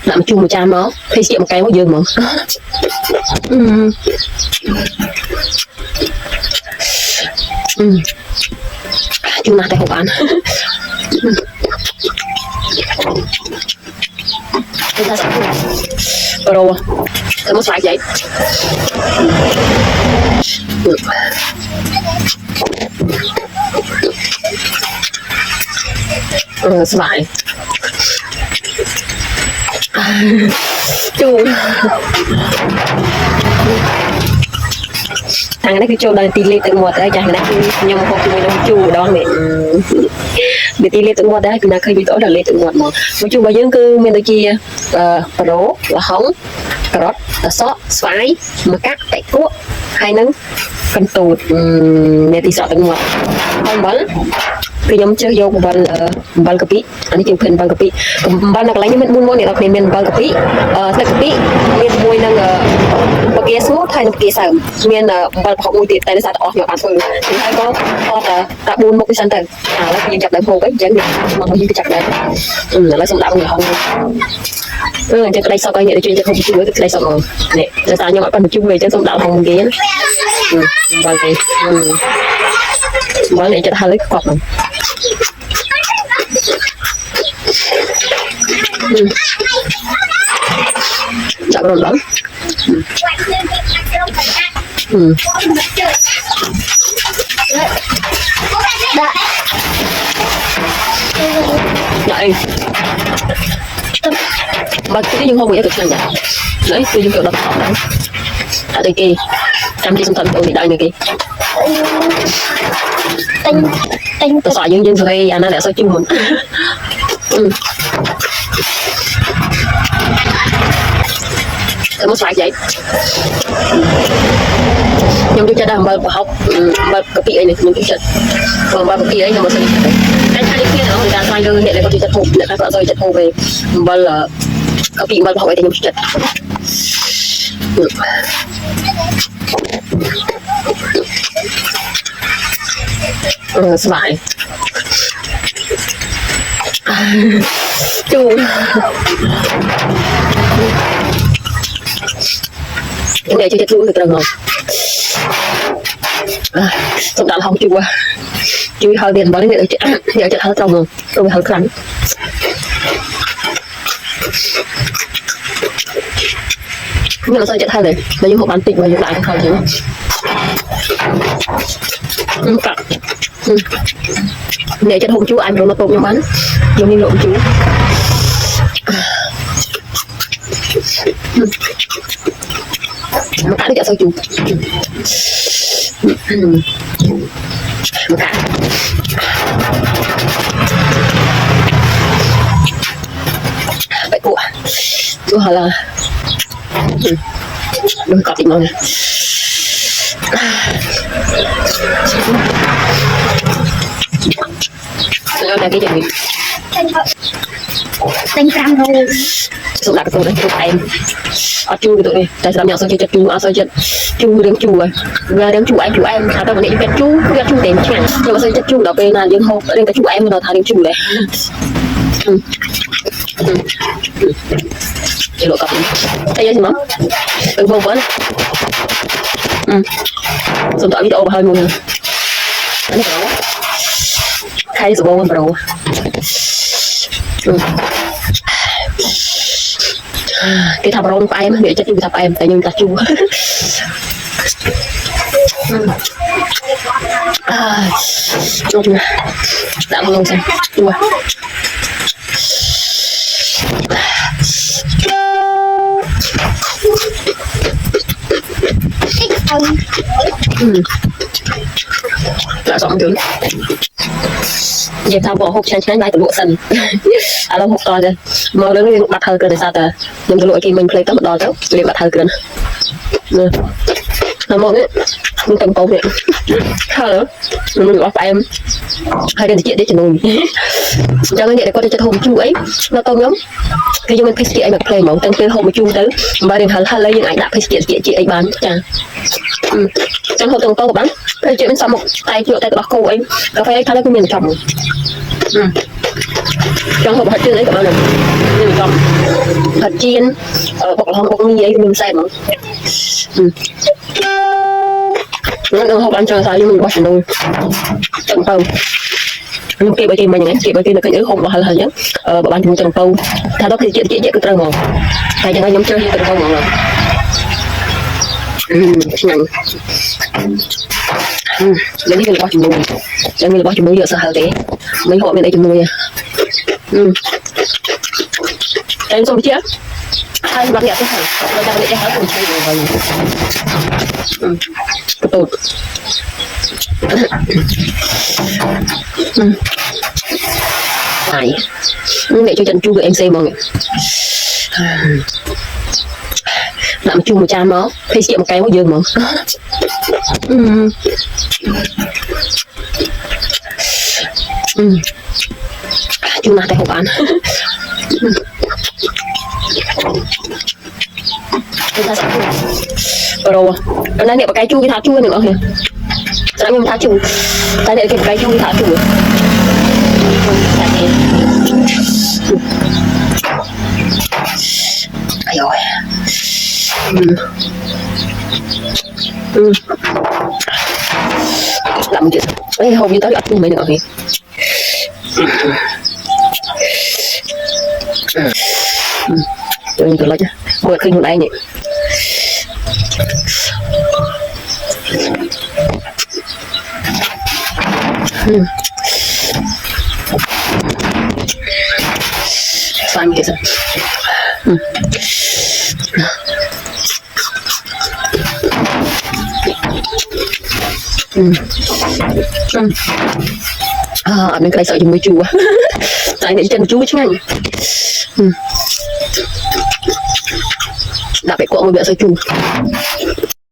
làm chung một chai máu khi chịu một cái máu dương mà chung là tay hộp ăn chúng ta sẽ rồi cái món xoài vậy xoài chu thằng này cứ cho đời tì lê tự một đấy chẳng này nhưng mà không mình chu đó mẹ để tì lê tự một đấy chúng ta khơi bị tổ đời lê tự một mà nói chung bây giờ cứ mình tới chia rổ và hóng cà rốt sốt xoài mà cắt tại cuốc hai nắng cần tụt để tì sọt tự một không bắn cứ giống chơi vô bal cà pi anh ấy chịu phên bal cà pi bal là lấy những mình muốn này là mình bal cà pi mình mua năng bậc kia số thay bậc kia sao mình bal học mua tiền tại nó sao off nhỏ ăn thôi thì hai có ta buôn một cái sân tầng lấy cái chặt đại hồ cái chẳng được mà không cái chặt đấy lấy xong đạo người không cái đây sau coi nhẹ chuyện không chịu cái đây xong rồi nè là sao nhưng mà còn chung về cho xong đạo không ghé bal này bal này cho hai lấy cọp rồi chạm rồi đó đấy mà cái nhưng không bị được làm vậy đấy tôi dùng kiểu đập đấy ở đây kia trăm chi xung quanh tôi bị đại này kia tôi xóa những dân rồi anh đã sao chung mình cái món xoài vậy nhưng tôi cho đang bờ học bờ cái kia này những cái chuyện còn bờ cái kia ấy nhưng mà sao cái hai cái kia nó người ta xoay lưng để có thể chặt thục để các vợ rồi chặt thục về bờ là cái kia bờ học ấy thì những chuyện xoài chu cái này chưa chặt luôn được rồi xong đã không chua chú hơi tiền bỏ đến để giờ chặt hơi xong rồi tôi hơi khăn nhưng mà sao chặt hai này là những hộp bán tịnh và những đại không thôi chứ để chặt hộp chú anh rồi nó tôm nhau bán giống như lộn chú một cái được sao chú một cái vậy của chú hỏi là đừng có tình này nó là cái gì tinh cam rồi xong đặt cái tôi đấy tôi em ở chu tụi này tại sao nhà sao chơi chu sao chơi chu đến chu rồi ra đến chu em à tao còn nghĩ cái chu đến chẳng nhưng mà sao chơi chu đó bên là những hôm đến cái chu em nó thà đến chu đấy chế độ cặp đây gì mà vô vẫn xong tạo video hơi luôn anh này hay rồi vô bro cái thằng rong của em để cho chú thằng em tại nhưng ta chú đã luôn xem chua đã xong thứ giờ thao bỏ hộp chán lại từ bộ sân lâu hộp to rồi mà đứng bắt hơi cơ để sao ta nhưng cái lỗi khi mình play tấm đo đâu để bắt hơi cơ là một đấy mình cầm câu vậy hello mình gọi phải em hai đứa chuyện để cho mình cho nên để có thể cho hôm chú ấy nó to lắm khi mình phải chị mặc play mẫu tăng tên hôm chú tới và đừng hẳn lấy những ảnh đã phải chị ấy bán chà trong hôm tuần câu bán chuyện sau một tay chỗ tay của cô ấy có phải thay cái miền chồng trong hộp hạt chiên đấy các bạn này nhưng còn hạt chiên bọc là bọc như vậy mình xem mà nó hộp ăn cho sao nhưng mình bắt rồi chân tàu nhưng kia bởi kia mà những kia bởi kia là cái nhớ hộp là nhớ bọn bạn chúng chân tàu thay đó thì chuyện chị cái trâu màu hay chẳng ai nhóm chơi chân tàu màu rồi jadi kalau baca buku, jangan baca buku ya sehal deh. Mấy họ bên đây chúng tôi em xong chưa? Hai bác nhạc cái hàng, người ta để cho hết cùng chơi rồi. Tốt. Này, để cho chân chu của em xem mọi người. Làm chung một chai máu, phải xịa một cái có dương mà. Chung là tay hộp ăn. Rồi, hôm nay niệm cái chu cái thả chu nữa kìa. Sáng nhưng thả chu, tay niệm cái chu cái thả chu. Ai rồi. Làm chuyện ấy hầu như tới gặp mấy nữa kìa. Tôi nhìn lại chứ, vừa khinh lại nhỉ. Sao như thế sao? Mình cái sợ chúng mới chua tại nên chân chú chứ anh đã phải qua một bữa sợ chua